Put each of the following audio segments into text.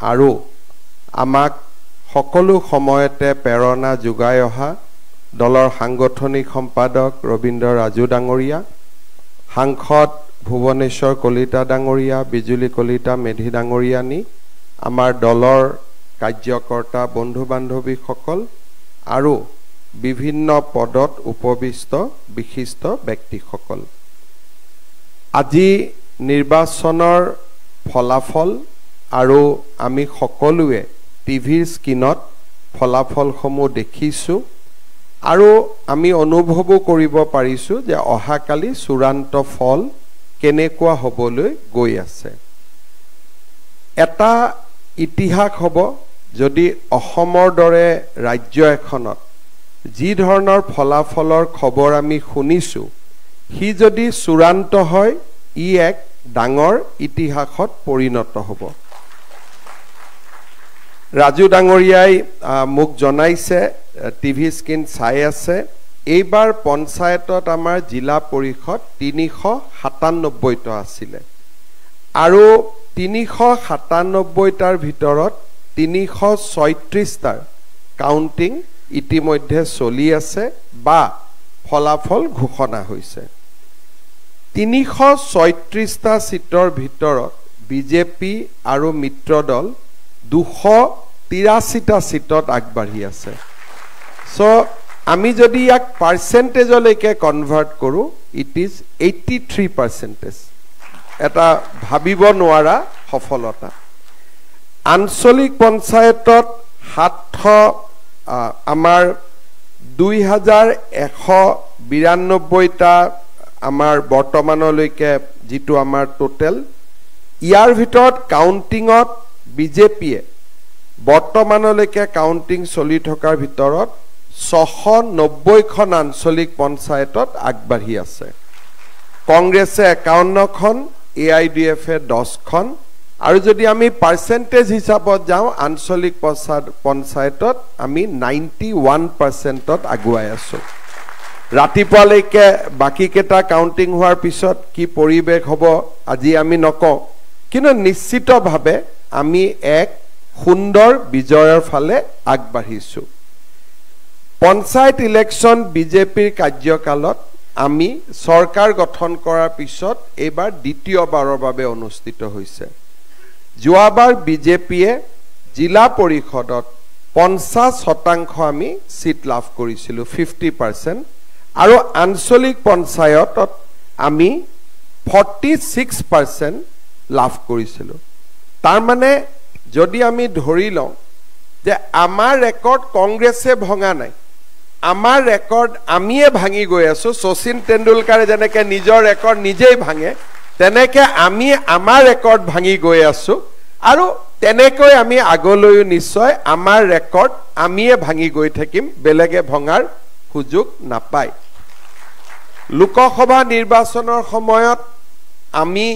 আৰু আমাক সকলো সময়তে প্ৰেৰণা যোগাই অহা দলৰ সাংগঠনিক সম্পাদক ৰবীন্দ্ৰ ৰাজু ডাঙৰীয়া, সাংসদ ভুৱনেশ্বৰ কলিতা ডাঙৰীয়া, বিজুলী কলিতা মেধি ডাঙৰীয়ানী, আমাৰ দলৰ কাৰ্যকৰ্তা বন্ধু বান্ধৱীসকল আৰু বিভিন্ন পদত উপবিষ্ট বিশিষ্ট ব্যক্তিসকল, আজি নিৰ্বাচনৰ ফলাফল আৰু আমি সকলোৱে টিভিৰ স্ক্ৰীনত ফলাফলসমূহ দেখিছোঁ আৰু আমি অনুভৱো কৰিব পাৰিছোঁ যে অহাকালি চূড়ান্ত ফল কেনেকুৱা হ'বলৈ গৈ আছে। এটা ইতিহাস হ'ব যদি অসমৰ দৰে ৰাজ্য এখনত যি ধৰণৰ ফলাফলৰ খবৰ আমি শুনিছোঁ সি যদি চূড়ান্ত হয় ই এক ডাঙৰ ইতিহাসত পৰিণত হ'ব। ৰাজু ডাঙৰীয়াই মোক জনাইছে, টিভি স্ক্ৰীন চাই আছে, এইবাৰ পঞ্চায়তত আমাৰ জিলা পৰিষদ 397টা আছিলে আৰু 397টাৰ ভিতৰত 336টাৰ কাউণ্টিং ইতিমধ্যে চলি আছে বা ফলাফল ঘোষণা হৈছে। 336টা সিটৰ ভিতৰত বিজেপি আৰু মিত্ৰ দল 283টা সিটত আগবাঢ়ি আছে। সো আমি যদি ইয়াক পাৰ্চেণ্টেজলৈকে কনভাৰ্ট কৰোঁ ইট ইজ 83%, এটা ভাবিব নোৱাৰা সফলতা। আঞ্চলিক পঞ্চায়তত 700 আমাৰ 2192টা আমাৰ বৰ্তমানলৈকে যিটো আমাৰ টোটেল, ইয়াৰ ভিতৰত কাউণ্টিঙত বিজেপিয়ে বৰ্তমানলৈকে কাউণ্টিং চলি থকাৰ ভিতৰত 690খন আঞ্চলিক পঞ্চায়তত আগবাঢ়ি আছে। কংগ্ৰেছে 51খন, AIDFে 10খন আৰু যদি আমি পাৰ্চেণ্টেজ হিচাপত যাওঁ আঞ্চলিক পঞ্চায়তত আমি 91%ত আগুৱাই আছোঁ। ৰাতিপুৱালৈকে বাকীকেইটা কাউণ্টিং হোৱাৰ পিছত কি পৰিৱেশ হ'ব আজি আমি নকওঁ, কিন্তু নিশ্চিতভাৱে আমি এক সুন্দৰ বিজয়ৰ ফালে আগবাঢ়িছোঁ। পঞ্চায়ত ইলেকশ্যন বিজেপিৰ কাৰ্যকালত আমি চৰকাৰ গঠন কৰাৰ পিছত এইবাৰ দ্বিতীয়বাৰৰ বাবে অনুষ্ঠিত হৈছে। যোৱাবাৰ বিজেপিয়ে জিলা পৰিষদত 50% আমি সিট লাভ কৰিছিলোঁ, 50%, আৰু আঞ্চলিক পঞ্চায়তত আমি 46% লাভ কৰিছিলোঁ। তাৰমানে যদি আমি ধৰি লওঁ যে আমাৰ ৰেকৰ্ড কংগ্ৰেছে ভঙা নাই, আমাৰ ৰেকৰ্ড আমিয়ে ভাঙি গৈ আছোঁ। শচীন তেণ্ডুলকাৰে যেনেকৈ নিজৰ ৰেকৰ্ড নিজেই ভাঙে তেনেকৈ আমি আমাৰ ৰেকৰ্ড ভাঙি গৈ আছোঁ আৰু তেনেকৈ আমি আগলৈও নিশ্চয় আমাৰ ৰেকৰ্ড আমিয়ে ভাঙি গৈ থাকিম, বেলেগে ভঙাৰ সুযোগ নাপায়। লোকসভা নিৰ্বাচনৰ সময়ত আমি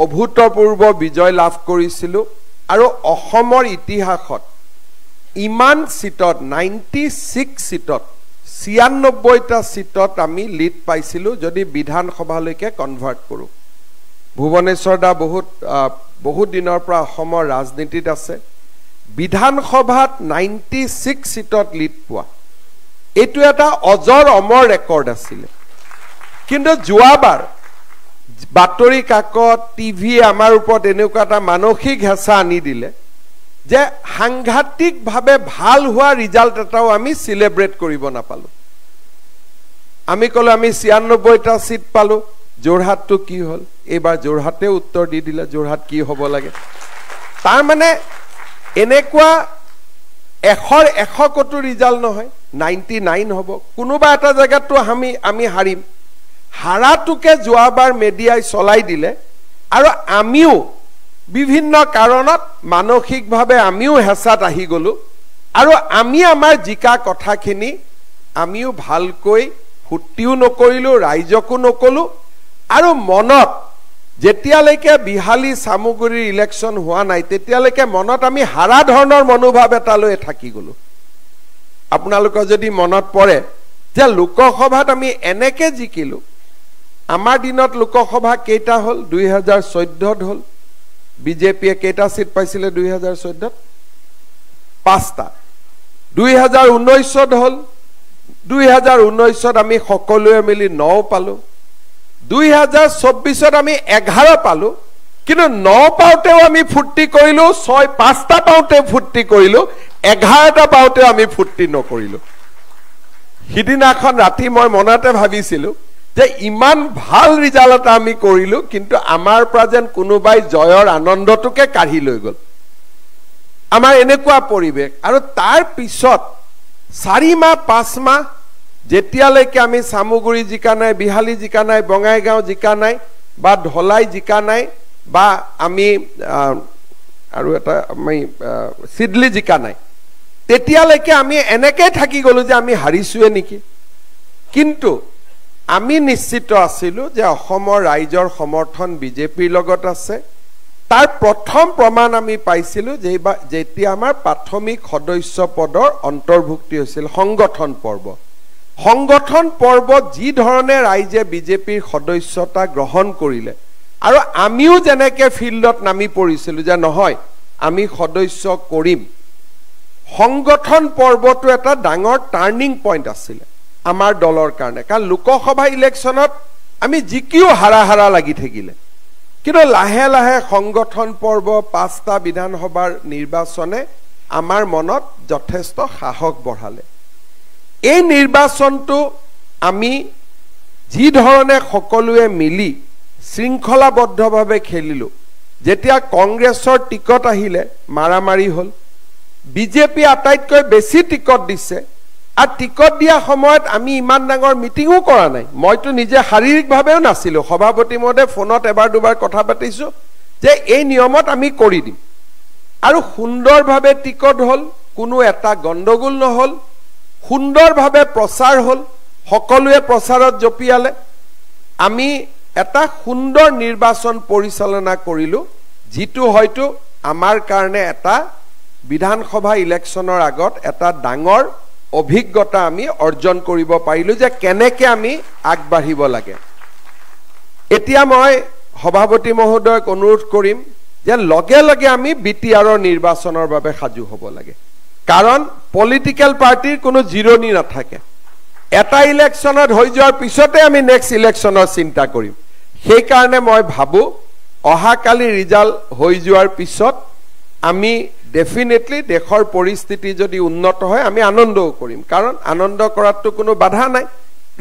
অভূতপূৰ্ব বিজয় লাভ কৰিছিলোঁ আৰু অসমৰ ইতিহাসত ইমান সিটত 96 সিটত 96টা সিটত আমি লিড পাইছিলোঁ যদি বিধানসভালৈকে কনভাৰ্ট কৰোঁ। ভুৱনেশ্বৰ দা বহুত দিনৰ পৰা অসমৰ ৰাজনীতিত আছে, বিধানসভাত 96 সিটত লিড পোৱা এইটো এটা অজৰ অমৰ ৰেকৰ্ড আছিলে। কিন্তু যোৱাবাৰ বাতৰি কাকত টিভি আমাৰ ওপৰত এনেকুৱা এটা মানসিক হেঁচা আনি দিলে যে সাংঘাতিকভাৱে ভাল হোৱা ৰিজাল্ট এটাও আমি চেলিব্ৰেট কৰিব নাপালোঁ। আমি ক'লোঁ আমি 96টা সিট পালোঁ, যোৰহাটটো কি হ'ল? এইবাৰ যোৰহাটে উত্তৰ দি দিলে যোৰহাট কি হ'ব লাগে। তাৰমানে এনেকুৱা 100 কতো ৰিজাল্ট নহয়, 99 হ'ব। কোনোবা এটা জেগাতো আমি হাৰিম, হাৰাটোকে যোৱাবাৰ মেডিয়াই চলাই দিলে আৰু আমিও বিভিন্ন কাৰণত মানসিকভাৱে আমিও হেঁচাত আহি গ'লোঁ আৰু আমি আমাৰ জিকা কথাখিনি আমিও ভালকৈ ফুৰ্তিও নকৰিলোঁ, ৰাইজকো নকলোঁ আৰু মনত যেতিয়ালৈকে বিহালী চামুগুৰিৰ ইলেকশ্যন হোৱা নাই তেতিয়ালৈকে মনত আমি হাৰা ধৰণৰ মনোভাৱ এটা লৈ থাকি গ'লোঁ। আপোনালোকৰ যদি মনত পৰে যে লোকসভাত আমি এনেকৈ জিকিলোঁ, আমাৰ দিনত লোকসভা কেইটা হ'ল? 2014ত হ'ল, বিজেপিয়ে কেইটা সিট পাইছিলে 2014 5টা 2019 হল 2019 আমি সকলোৱে মিলি 9 পালো 2024 আমি 11 পালো কিন্তু 9 পাওতেও আমি ফুৰ্তি কৰিলো 5টা পাওতে ফুৰ্তি কৰিলো 11টা পাওতে আমি ফুৰ্তি নকৰিলো হিদিনাখন ৰাতি মই মনতে ভাবিছিলো যে ইমান ভাল ৰিজাল্ট এটা আমি কৰিলো কিন্তু আমাৰ প্ৰেজেন্ট কোনোবাই জয়ৰ আনন্দটোকে কাঢ়ি লৈ গল আমাৰ এনেকুৱা পৰিবেশ আৰু তাৰ পিছত 4 মাহ 5 মাহ যেতিয়ালৈকে আমি সামুগুৰি জিকা নাই বিহালী জিকা নাই বঙাইগাঁও জিকা নাই বা ঢলাই জিকা নাই বা আমি আৰু এটা আমি সিডলি জিকা নাই তেতিয়ালৈকে আমি এনেকৈ থাকি গলো যে আমি হাৰিছোৱে নেকি কিন্তু আমি নিশ্চিত আছিলো যে অসমৰ ৰাইজৰ সমৰ্থন বিজেপিৰ লগত আছে তাৰ প্ৰথম প্ৰমাণ আমি পাইছিলো যে যেতিয়া আমাৰ প্ৰাথমিক সদস্য পদৰ অন্তৰ্ভুক্তি হৈছিল সংগঠন পৰ্বত যি ধৰণে ৰাইজে বিজেপিৰ সদস্যতা গ্ৰহণ কৰিলে আৰু আমিও যেনেকৈ ফিল্ডত নামি পৰিছিলো যে নহয় আমি সদস্য কৰিম সংগঠন পৰ্বটো এটা ডাঙৰ টাৰ্নিং পইণ্ট আছিল আমাৰ দলৰ কাৰণে কাৰণ লোকসভা ইলেকশ্যনত আমি জিকিও হাৰা লাগি থাকিলে কিন্তু লাহে লাহে সংগঠন পৰ্ব 5টা বিধানসভাৰ নিৰ্বাচনে আমাৰ মনত যথেষ্ট সাহস বঢ়ালে এই নিৰ্বাচনটো আমি যি ধৰণে সকলোৱে মিলি শৃংখলাবদ্ধভাৱে খেলিলো যেতিয়া কংগ্ৰেছৰ টিকট আহিলে মাৰামাৰি হল বিজেপি আটাইতকৈ বেছি টিকট দিছে আৰু টিকট দিয়া সময়ত আমি ইমান ডাঙৰ মিটিংও কৰা নাই মইতো নিজে শাৰীৰিকভাৱেও নাছিলো সভাপতি মহোদয় ফোনত এবাৰ দুবাৰ কথা পাতিছো যে এই নিয়মত আমি কৰি দিম আৰু সুন্দৰভাৱে টিকট হল কোনো এটা গণ্ডগোল নহল সুন্দৰভাৱে প্ৰচাৰ হল সকলোৱে প্ৰচাৰত জপিয়ালে আমি এটা সুন্দৰ নিৰ্বাচন পৰিচালনা কৰিলো যিটো হয়তো আমাৰ কাৰণে এটা বিধানসভা ইলেকশ্যনৰ আগত এটা ডাঙৰ অভিজ্ঞতা আমি অৰ্জন কৰিব পাৰিলো যে কেনেকৈ আমি আগবাঢ়িব লাগে এতিয়া মই সভাপতি মহোদয়ক অনুৰোধ কৰিম যে লগে লগে আমি বিটিআৰৰ নিৰ্বাচনৰ বাবে সাজু হ'ব লাগে কাৰণ পলিটিক্যাল পাৰ্টিৰ কোনো জিৰণি নাথাকে এটা ইলেকশ্যনত হৈ যোৱাৰ পিছতে আমি নেক্সট ইলেকশ্যনৰ চিন্তা কৰিম সেই কাৰণে মই ভাবো অহাকালি ৰিজাল্ট হৈ যোৱাৰ পিছত আমি ডেফিনেটলি দেশৰ পৰিস্থিতি যদি উন্নত হয় আমি আনন্দও কৰিম কাৰণ আনন্দ কৰাটো কোনো বাধা নাই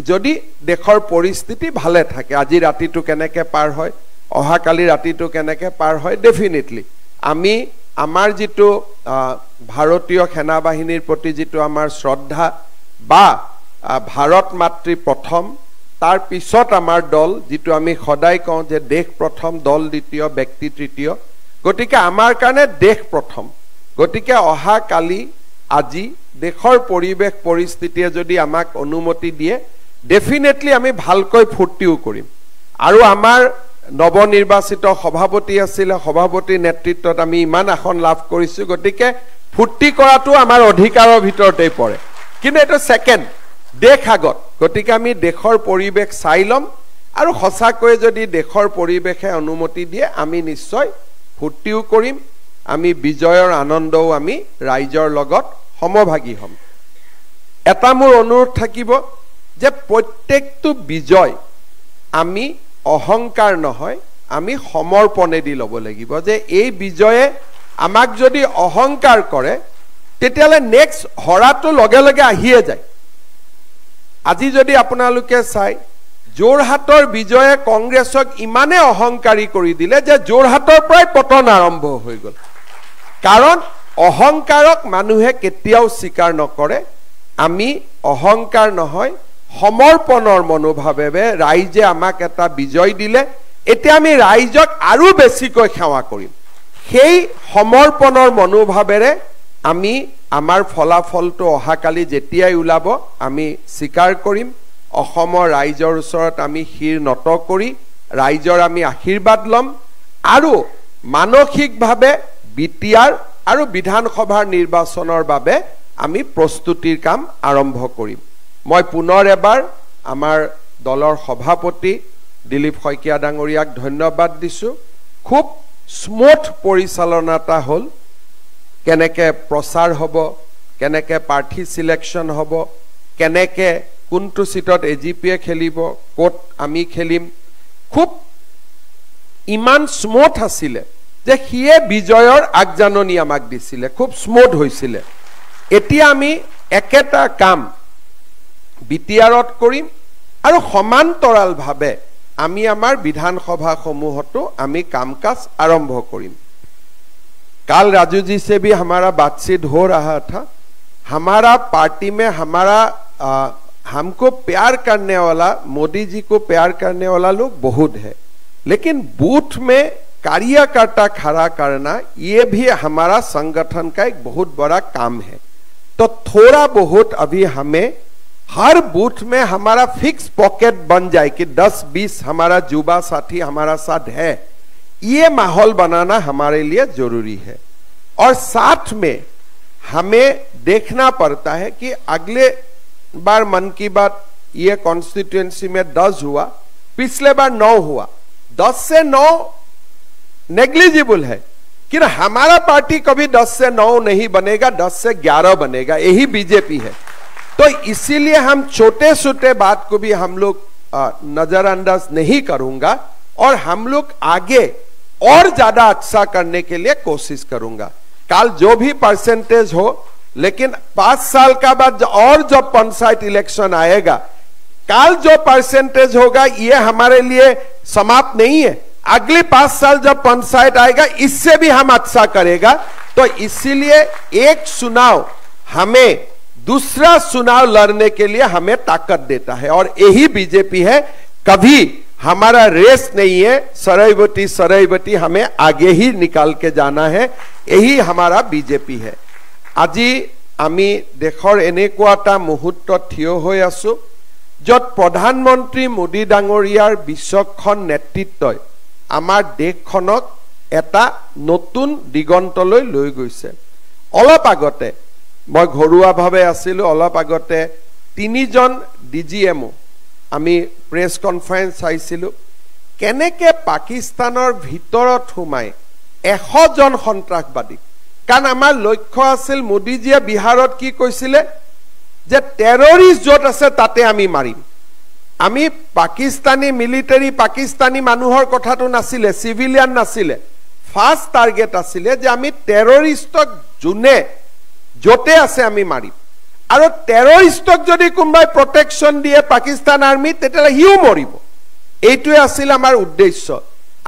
যদি দেশৰ পৰিস্থিতি ভালে থাকে আজি ৰাতিটো কেনেকৈ পাৰ হয় অহাকালি ৰাতিটো কেনেকৈ পাৰ হয় ডেফিনেটলি আমি আমাৰ যিটো ভাৰতীয় সেনাবাহিনীৰ প্ৰতি যিটো আমাৰ শ্ৰদ্ধা বা ভাৰত মাতৃ প্ৰথম তাৰ পিছত আমাৰ দল যিটো আমি সদায় কওঁ যে দেশ প্ৰথম দল দ্বিতীয় ব্যক্তি তৃতীয় গতিকে আমাৰ কাৰণে দেশ প্ৰথম গতিকে অহাকালি আজি দেশৰ পৰিৱেশ পৰিস্থিতিয়ে যদি আমাক অনুমতি দিয়ে ডেফিনেটলি আমি ভালকৈ ফূৰ্তিও কৰিম আৰু আমাৰ নৱনিৰ্বাচিত সভাপতি আছিল সভাপতিৰ নেতৃত্বত আমি ইমান আসন লাভ কৰিছো গতিকে ফূৰ্তি কৰাটো আমাৰ অধিকাৰৰ ভিতৰতেই পৰে কিন্তু এটা সেকেন্ড দেশ আগত গতিকে আমি দেশৰ পৰিৱেশ চাই লম আৰু সঁচাকৈ যদি দেশৰ পৰিৱেশে অনুমতি দিয়ে আমি নিশ্চয় ফূৰ্তিও কৰিম আমি বিজয়ৰ আনন্দও আমি ৰাইজৰ লগত সমভাগী হ'ম এটা মোৰ অনুৰোধ থাকিব যে প্ৰত্যেকটো বিজয় আমি অহংকাৰ নহয় আমি সমৰ্পণেদি ল'ব লাগিব যে এই বিজয়ে আমাক যদি অহংকাৰ কৰে তেতিয়ালে নেক্সট হৰাটো লগে লগে আহিয়ে যায় আজি যদি আপোনালোকে চাই যোৰহাটৰ বিজয়ে কংগ্ৰেছক ইমানে অহংকাৰী কৰি দিলে যে যোৰহাটৰ পৰাই পতন আৰম্ভ হৈ গ'ল কাৰণ অহংকাৰক মানুহে কেতিয়াও স্বীকাৰ নকৰে আমি অহংকাৰ নহয় সমৰ্পণৰ মনোভাৱেৰে ৰাইজে আমাক এটা বিজয় দিলে এতিয়া আমি ৰাইজক আৰু বেছিকৈ সেৱা কৰিম সেই সমৰ্পণৰ মনোভাৱেৰে আমি আমাৰ ফলাফলটো অহাকালি যেতিয়াই ওলাব আমি স্বীকাৰ কৰিম অসমৰ ৰাইজৰ ওচৰত আমি শিৰ নত কৰি ৰাইজৰ আমি আশীৰ্বাদ ল'ম আৰু মানসিকভাৱে বিটিআৰ আৰু বিধানসভাৰ নিৰ্বাচনৰ বাবে আমি প্ৰস্তুতিৰ কাম আৰম্ভ কৰিম মই পুনৰ এবাৰ আমাৰ দলৰ সভাপতি দিলীপ শইকীয়া ডাঙৰীয়াক ধন্যবাদ দিছো খুব স্মুথ পৰিচালনাটা হ'ল কেনেকে প্ৰচাৰ হ'ব কেনেকে প্ৰাৰ্থী সিলেকশন হ'ব কেনেকে কোনটো সিটত এজিপিয়ে খেলিব কোট আমি খেলিম খুব ইমান স্মুথ আছিলে যে হিয়ে বিজয়ৰ আগজাননী আমাক দিছিলে খুব স্মুথ হৈছিলে এতিয়া আমি একেটা কাম বিটিআৰত কৰিম আৰু সমান্তৰাল ভাবে আমি আমাৰ বিধানসভা সমূহতো আমি কামকাজ আৰম্ভ কৰিম कल राजू जी से भी हमारा बातचीत हो रहा था हमारा पार्टी में हमारा हमको प्यार करने वाला मोदी जी को प्यार करने वाला लोग बहुत है लेकिन बूथ में कार्यकर्ता खड़ा करना ये भी हमारा संगठन का एक बहुत बड़ा काम है तो थोड़ा बहुत अभी हमें हर बूथ में हमारा फिक्स पॉकेट बन जाए कि 10-20 हमारा युवा साथी हमारा साथ है ये माहौल बनाना हमारे लिए जरूरी है और साथ में हमें देखना पड़ता है कि अगले बार मन की बात ये कॉन्स्टिट्यूएंसी में 10 हुआ पिछले बार 9 हुआ 10 से 9 नेग्लिजिबल है कि हमारा पार्टी कभी 10 से 9 नहीं बनेगा 10 से 11 बनेगा यही बीजेपी है तो इसीलिए हम छोटे छोटे बात को भी हम लोग नजरअंदाज नहीं करूंगा और हम लोग आगे और ज्यादा अच्छा करने के लिए कोशिश करूंगा कल जो भी परसेंटेज हो लेकिन 5 साल का बाद और जब पंचायत इलेक्शन आएगा कल जो परसेंटेज होगा ये हमारे लिए समाप्त नहीं है अगले 5 साल जब पंचायत आएगा इससे भी हम अच्छा करेगा तो इसीलिए एक चुनाव हमें दूसरा चुनाव लड़ने के लिए हमें ताकत देता है और यही बीजेपी है कभी हमारा रेस नहीं है सरैवती हमें आगे ही निकाल के जाना है यही हमारा बीजेपी है আজি আমি দেশৰ এনেকুৱা এটা মুহূৰ্ত থিয় হৈ আছো যত প্ৰধানমন্ত্ৰী মোদী ডাঙৰীয়াৰ বিচক্ষণ নেতৃত্বই আমাৰ দেশখনক এটা নতুন দিগন্তলৈ লৈ গৈছে অলপ আগতে মই ঘৰুৱাভাৱে আছিলো অলপ আগতে তিনিজন ডিজিএমও আমি প্ৰেছ কনফাৰেন্স চাইছিলো কেনেকে পাকিস্তানৰ ভিতৰত হুমাই 100 জন সন্ত্ৰাসবাদী কাৰণ আমাৰ লক্ষ্য আছিল মোদীজীয়ে বিহাৰত কি কৈছিলে যে টেৰৰিষ্ট যত আছে তাতে আমি মাৰিম আমি পাকিস্তানী মিলিটাৰী পাকিস্তানী মানুহৰ কথাটো নাছিলে সিভিলিয়ান নাছিলে ফাৰ্স্ট টাৰ্গেট আছিলে যে আমি টেৰৰিষ্টক জুনে যতে আছে আমি মাৰিম আৰু টেৰৰিষ্টক যদি কোনবাই প্ৰটেকচন দিয়ে পাকিস্তান আৰ্মি তেতিয়ালে হিউ মৰিব এইটোৱে আছিল আমাৰ উদ্দেশ্য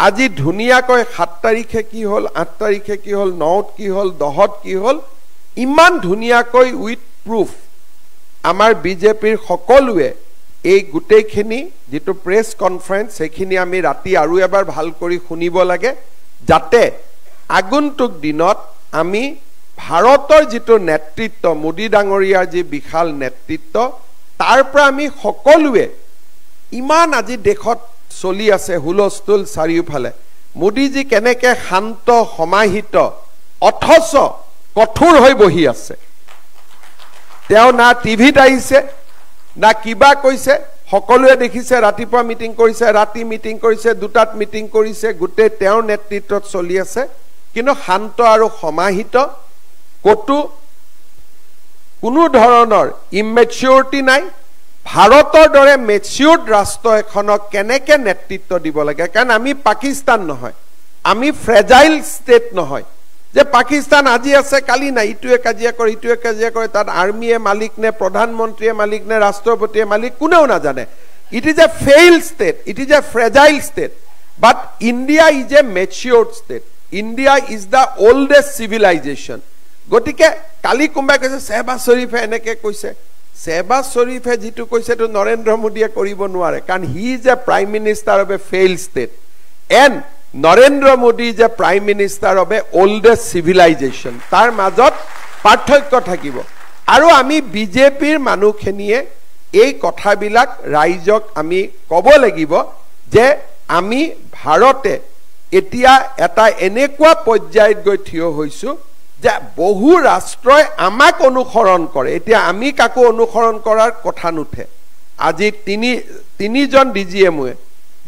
আজি ধুনিয়াকৈ 7 তাৰিখে কি হল 8 তাৰিখে কি হল 9 কি হল 10 কি হল ইমান ধুনিয়াকৈ উইথ প্ৰুফ আমাৰ বিজেপিৰ সকলোৱে এই গুটেইখিনি যেটো প্ৰেছ কনফাৰেন্স সেইখিনি আমি ৰাতি আৰু এবাৰ ভাল কৰি শুনিব লাগে যাতে আগন্তুক দিনত আমি ভাৰতৰ যেটো নেতৃত্ব মোদী ডাঙৰীয়াৰ যে বিশাল নেতৃত্ব তাৰ পৰা আমি সকলোৱে ইমান আজি দেশত চলি আছে হুলস্থুল চাৰিওফালে মোদীজী কেনেকে শান্ত সমাহিত অথচ কঠোৰ হৈ বহি আছে তেওঁ না টিভিত আহিছে না কিবা কৈছে সকলোৱে দেখিছে ৰাতিপুৱা মিটিং কৰিছে ৰাতি মিটিং কৰিছে দুটাত মিটিং কৰিছে গুটে তেওঁৰ নেতৃত্বত চলি আছে কিন্তু শান্ত আৰু সমাহিত কটু কোনো ধৰণৰ ইমেচিউৰিটি নাই ভাৰতৰ দৰে মেচিউৰ্ড ৰাষ্ট্ৰ এখনক কেনেকে নেতৃত্ব দিব লাগে কাৰণ আমি পাকিস্তান নহয় আমি ফ্ৰেজাইল ষ্টেট নহয় যে পাকিস্তান আজি আছে কালি নাই ইটোৱে কাজিয়া কৰে তাত আৰ্মিয়ে মালিক নে প্ৰধানমন্ত্ৰীয়ে মালিক নে ৰাষ্ট্ৰপতিয়ে মালিক কোনেও নাজানে it is a fail state it is a fragile state but India is a matured state India is the oldest civilization গতিকে কালি কোনোবাই কৈছে শ্বাহবাজ শ্বৰীফে এনেকে কৈছে শ্বাহবাজ শ্বৰীফে যেটো কৈছে তো নৰেন্দ্ৰ মোদীয়ে কৰিব নোৱাৰে কাৰণ he is a prime minister of a fail state and Narendra Modi is a prime minister of a oldest civilization তাৰ মাজত পাৰ্থক্য থাকিব আৰু আমি বিজেপিৰ মানুহখিনিয়ে এই কথাবিলাক ৰাইজক আমি ক'ব লাগিব যে আমি ভাৰতে এতিয়া এটা এনেকুৱা পৰ্যায়ত গৈ থিয় হৈছো যে বহু ৰাষ্ট্ৰই আমাক অনুসৰণ কৰে এতিয়া আমি কাকো অনুসৰণ কৰাৰ কথা নুঠে আজি তিনিজন ডিজিএমৱে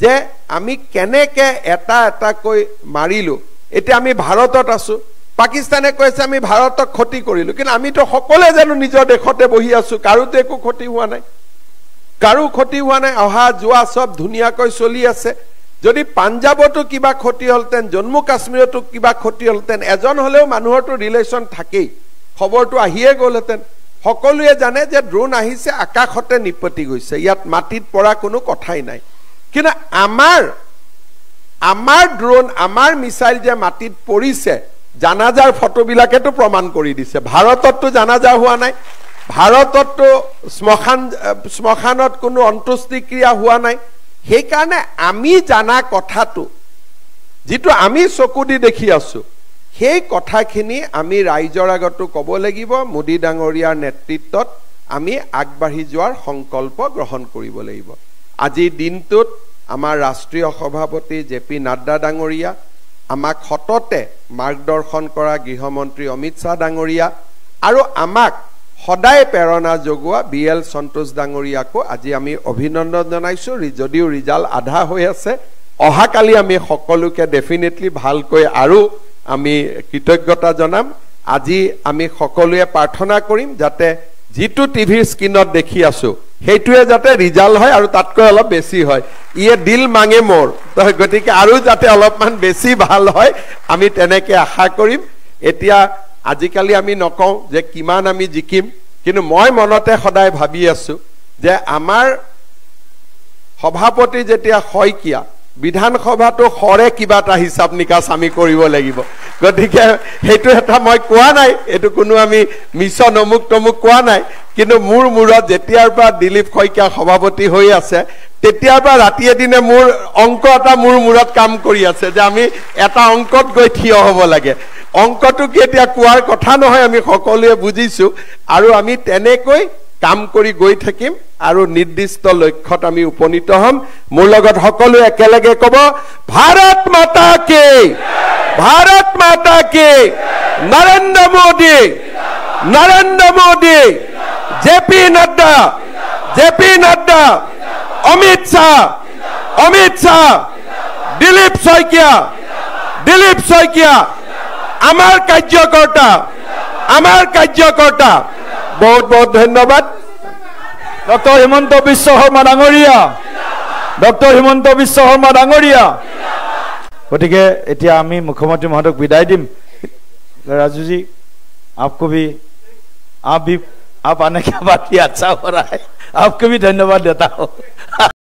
যে আমি কেনেকে এটা কৈ মাৰিলো এতিয়া আমি ভাৰতত আছো পাকিস্তানে কৈছে আমি ভাৰতক ক্ষতি কৰিলো কিন্তু আমিতো সকলোৱে জানো নিজৰ দেশতে বহি আছো কাৰোতে একো ক্ষতি হোৱা নাই কাৰো ক্ষতি হোৱা নাই অহা যোৱা সব ধুনীয়াকৈ চলি আছে যদি পাঞ্জাবতো কিবা ক্ষতি হলতেন জম্মু কাশ্মীৰতো কিবা ক্ষতি হলতেন এজন হলেও মানুহৰটো ৰিলেশন থাকেই খবৰটো আহিয়ে গলতেন সকলোৱে জানে যে ড্ৰোন আহিছে আকাশতে নিপতি গৈছে ইয়াত মাটিত পৰা কোনো কথাই নাই কিন্তু আমাৰ ড্ৰোন আমাৰ মিসাইল যে মাটিত পৰিছে জানাজাৰ ফটোবিলাকেতো প্ৰমাণ কৰি দিছে ভাৰতততো জানাজা হোৱা নাই ভাৰতততো শ্মশানত কোনো অন্ত্যেষ্টিক্ৰিয়া হোৱা নাই সেই কাৰণে আমি জানা কথাটো যেটো আমি চকু দি দেখি আছো সেই কথাখিনি আমি ৰাইজৰ আগতো ক'ব লাগিব মোদী ডাঙৰীয়াৰ নেতৃত্বত আমি আগবাঢ়ি যোৱাৰ সংকল্প গ্ৰহণ কৰিব লাগিব আজি দিনটোত আমাৰ ৰাষ্ট্ৰীয় সভাপতি জেপি নাড্ডা ডাঙৰীয়া আমাক হততে মাৰ্গদৰ্শন কৰা গৃহমন্ত্ৰী অমিত শাহ ডাঙৰীয়া আৰু আমাক সদায় প্ৰেৰণা যোগোৱা বিএল সন্তোষ ডাঙৰীয়াকো আজি আমি অভিনন্দন জনাইছো যদিও ৰিজাল্ট আধা হৈ আছে অহাকালি আমি সকলোকে ডেফিনেটলি ভালকৈ আৰু আমি কৃতজ্ঞতা জনাম আজি আমি সকলোৱে প্ৰাৰ্থনা কৰিম যাতে যেটো টিভিৰ স্ক্ৰিনত দেখি আছো হেইটোৱে যাতে ৰিজাল্ট হয় আৰু তাতকৈ অলপ বেছি হয় ইয়ে দিল মাঙে মোৰ গতিকে আৰু যাতে অলপমান বেছি ভাল হয় আমি তেনেকৈ আশা কৰিম এতিয়া আজিকালি আমি নকওঁ যে কিমান আমি জিকিম কিন্তু মই মনতে সদায় ভাবি আছো যে আমাৰ সভাপতি যেতিয়া হয়কিয়া বিধানসভাটো খৰে কিবা এটা হিচাপ নিকাচ আমি কৰিব লাগিব গতিকে হেতু এটা মই কোৱা নাই এটো কোনো আমি মিছন অমুক তমুক কোৱা নাই কিন্তু মোৰ মূৰত যেতিয়াৰ পৰা দিলীপ শইকীয়া সভাপতি হৈ আছে তেতিয়াৰ পৰা ৰাতি এদিনে মোৰ অংক এটা মোৰ মূৰত কাম কৰি আছে যে আমি এটা অংকত গৈ থিয় হ'ব লাগে অংকটো কি এতিয়া কোৱাৰ কথা নহয় আমি সকলোৱে বুজিছো আৰু আমি তেনেকৈ কাম কৰি গৈ থাকিম আৰু নিৰ্দিষ্ট লক্ষ্যত আমি উপনীত হম মোৰ লগত সকলোৱে একেলগে ক'ব ভাৰত মাতা কি নৰেন্দ্ৰ মোদী জেপি নাড্ডা অমিত শাহ দিলীপ শইকীয়া আমাৰ কাৰ্যকৰ্তা বহুত বহুত ধন্যবাদ ডক্টৰ হিমন্ত বিশ্ব শৰ্মা ডাঙৰীয়া গতিকে এতিয়া আমি মুখ্যমন্ত্ৰী মহোদয়ক বিদায় দিম राजू जी आपको भी आप आने के बाद ही अच्छा हो रहा है आपको भी धन्यवाद देता हूँ